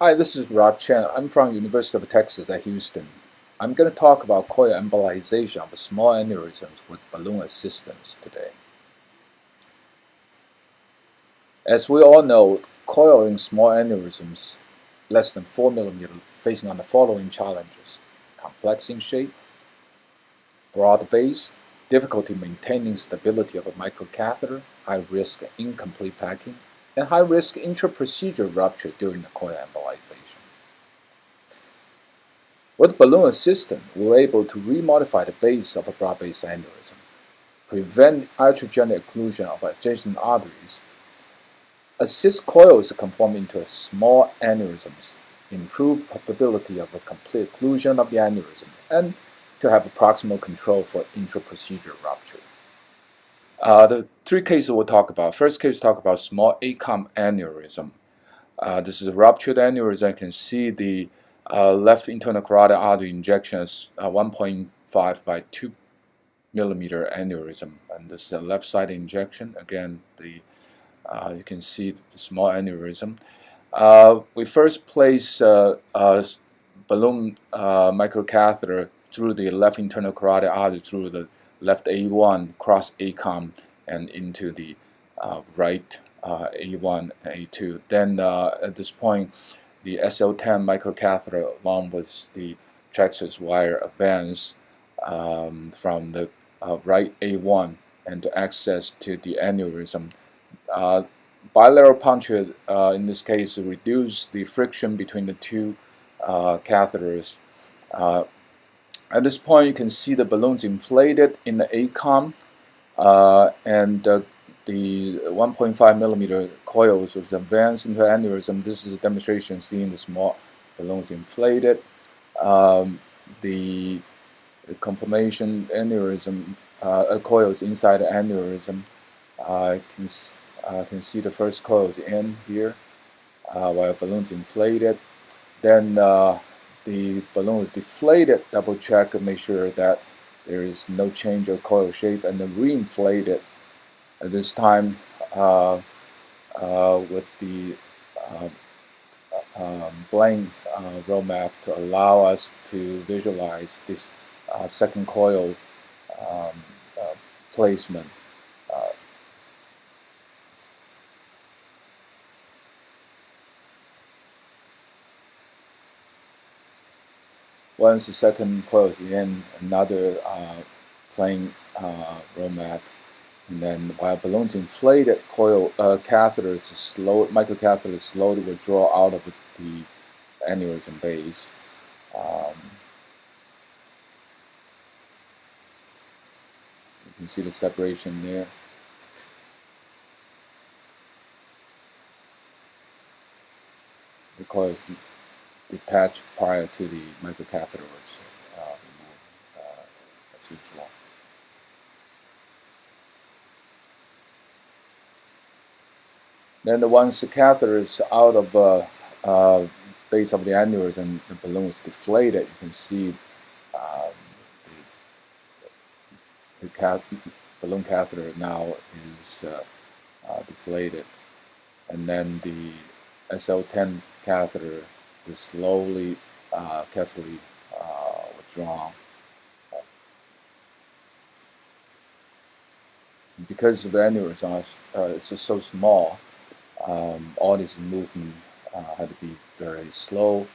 Hi, this is Rob Chen. I'm from University of Texas at Houston. I'm going to talk about coil embolization of small aneurysms with balloon assistance today. As we all know, coiling small aneurysms less than 4 millimeters facing on the following challenges: complex in shape, broad base, difficulty maintaining stability of a microcatheter, high risk incomplete packing, and high risk intra-procedure rupture during the coil embolization. With balloon assistance, we were able to remodify the base of a broad-based aneurysm, prevent iatrogenic occlusion of adjacent arteries, assist coils to conform into a small aneurysms, improve probability of a complete occlusion of the aneurysm, and to have proximal control for intra-procedure rupture. The three cases we'll talk about. First case, talk about small ACOM aneurysm. This is a ruptured aneurysm. You can see the left internal carotid artery injection is 1.5 by 2 millimeter aneurysm, and this is a left side injection. Again, you can see the small aneurysm. We first place a balloon microcatheter through the left internal carotid artery through the left A1 cross ACOM and into the right A1 and A2. Then at this point, the SL10 microcatheter along with the traxus wire advance from the right A1 and to access to the aneurysm. Bilateral puncture in this case reduce the friction between the two catheters. At this point, you can see the balloons inflated in the ACOM, and the 1.5 millimeter coils was advanced into aneurysm. This is a demonstration seeing the small balloons inflated. The conformation aneurysm coils inside the aneurysm. You can see the first coils in here while balloons inflated. Then the balloon is deflated, double check and make sure that there is no change of coil shape, and then re-inflated at this time with the blank roadmap to allow us to visualize this second coil placement. Once the second coil is in, another plain roadmap, and then while balloons inflated, coil microcatheter slowly withdraw out of the aneurysm base. You can see the separation there. The coil is detached prior to the microcatheter was removed as usual. Then once the catheter is out of the base of the aneurysm, the balloon is deflated. You can see the balloon catheter now is deflated, and then the SL10 catheter is slowly, carefully withdrawn. Because the aneurysm is just so small, all this movement had to be very slow.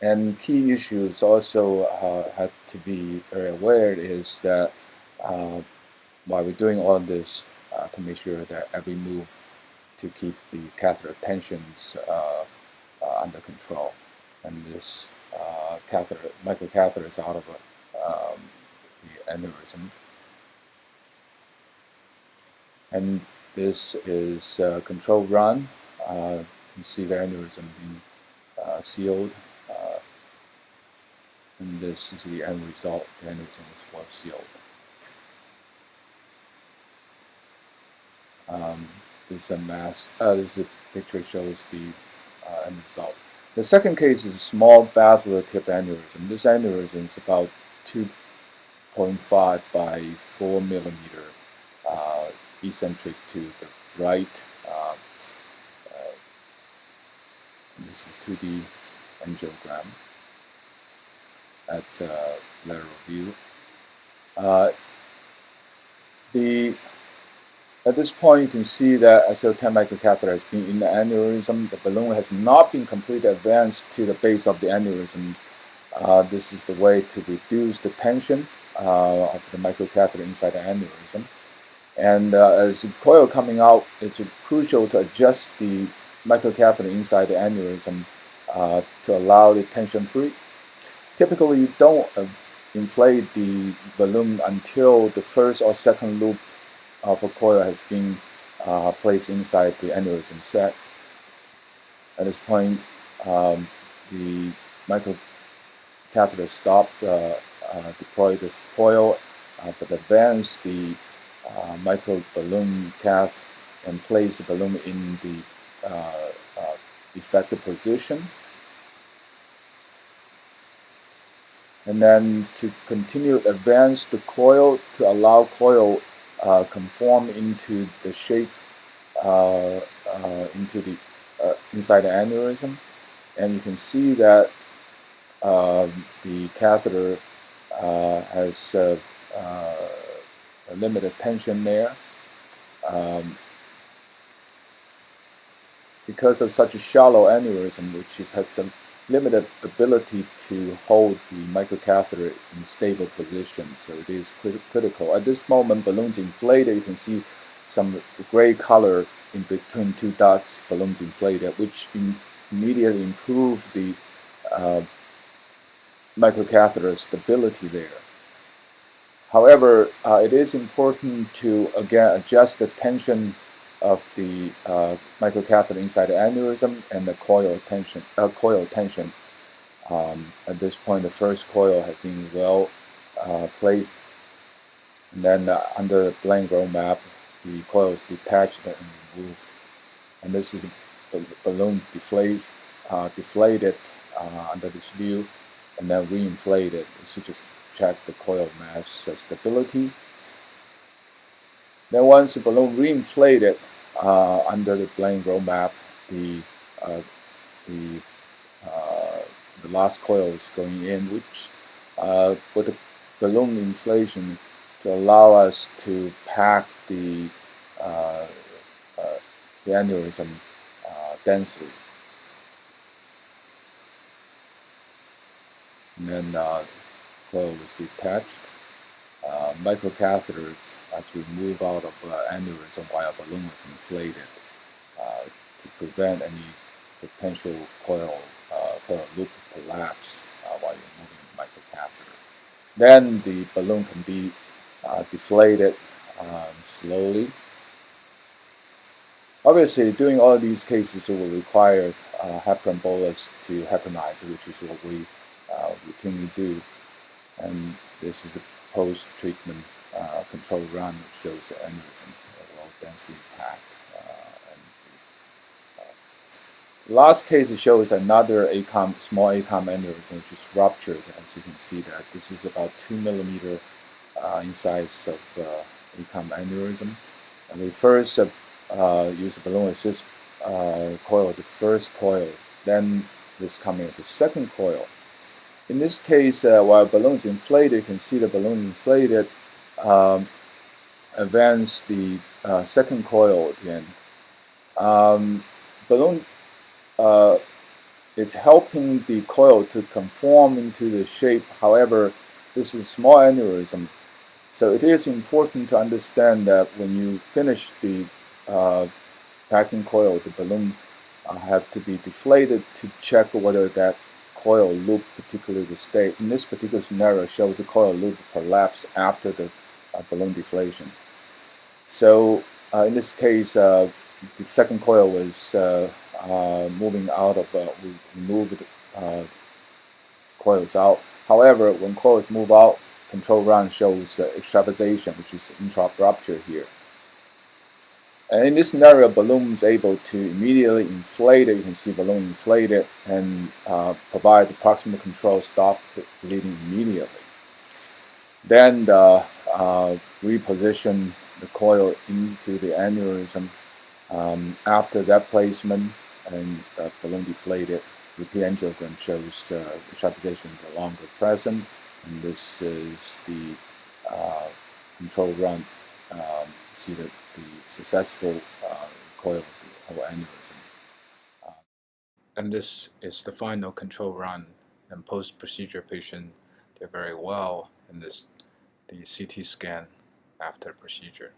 And key issues also had to be very aware is that while we're doing all of this to make sure that every move to keep the catheter tensions under control, and this microcatheter is out of the aneurysm. And this is a control run. You can see the aneurysm being sealed. And this is the end result. The aneurysm was well sealed. This is a picture shows the end result. The second case is a small basilar tip aneurysm. This aneurysm is about 2.5 by 4 millimeter eccentric to the right to the angiogram at lateral view. At this point, you can see that SL10 microcatheter has been in the aneurysm. The balloon has not been completely advanced to the base of the aneurysm. This is the way to reduce the tension of the microcatheter inside the aneurysm. And as the coil coming out, it's crucial to adjust the microcatheter inside the aneurysm to allow the tension free. Typically, you don't inflate the balloon until the first or second loop of a coil has been placed inside the aneurysm sac. At this point, the microcatheter stopped, deploy this coil, but advance the micro balloon cath and place the balloon in the effective position. And then to continue to advance the coil to allow coil conform into the shape into the inside the aneurysm, and you can see that the catheter has a limited tension there. Because of such a shallow aneurysm, which has some limited ability to hold the microcatheter in stable position, so it is critical. At this moment, balloons inflated. You can see some gray color in between two dots, balloons inflated, which immediately improves the microcatheter stability there. However, it is important to again adjust the tension of the microcatheter inside the aneurysm and the coil tension. At this point, the first coil has been well placed, and then under the blank roll map, the coil is detached and removed. And this is a balloon deflated under this view, and then reinflated. So just check the coil mass stability. Then once the balloon reinflated under the blank roll map, the last coil is going in, which with the balloon inflation to allow us to pack the aneurysm densely. And then coil was detached. Microcatheters actually move out of aneurysm while balloon was inflated to prevent any potential coil loop collapse while you're moving the microcatheter. Then the balloon can be deflated slowly. Obviously, doing all of these cases will require heparin bolus to heparinize, which is what we routinely do. And this is a post-treatment control run which shows the aneurysm well densely packed. The last case shows another small ACOM aneurysm which is ruptured. As you can see, that this is about 2 millimeter in size of ACOM aneurysm. And we first use a balloon assist coil, the first coil. Then this coming as a second coil. In this case, while balloon is inflated, you can see the balloon inflated, advance the second coil again. Balloon is helping the coil to conform into the shape. However, this is small aneurysm, so it is important to understand that when you finish the packing coil, the balloon have to be deflated to check whether that coil loop particularly will stay. In this particular scenario, shows the coil loop collapse after the balloon deflation. So in this case, the second coil was moving out of, we moved coils out. However, when coils move out, control run shows extravasation, which is intra-rupture here. And in this scenario, balloon is able to immediately inflate it. You can see balloon inflated and provide the proximal control, stop bleeding immediately. Then reposition the coil into the aneurysm after that placement, and balloon deflated. repeat angiogram shows stratification no longer present, and this is the control run. See the successful coil of aneurysm. And this is the final control run. And post-procedure patient did very well in the CT scan after procedure.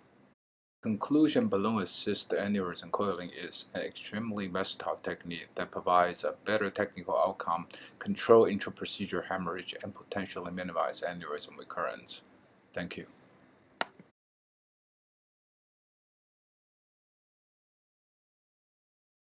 Conclusion: balloon-assist aneurysm coiling is an extremely versatile technique that provides a better technical outcome, control intra-procedure hemorrhage, and potentially minimize aneurysm recurrence. Thank you.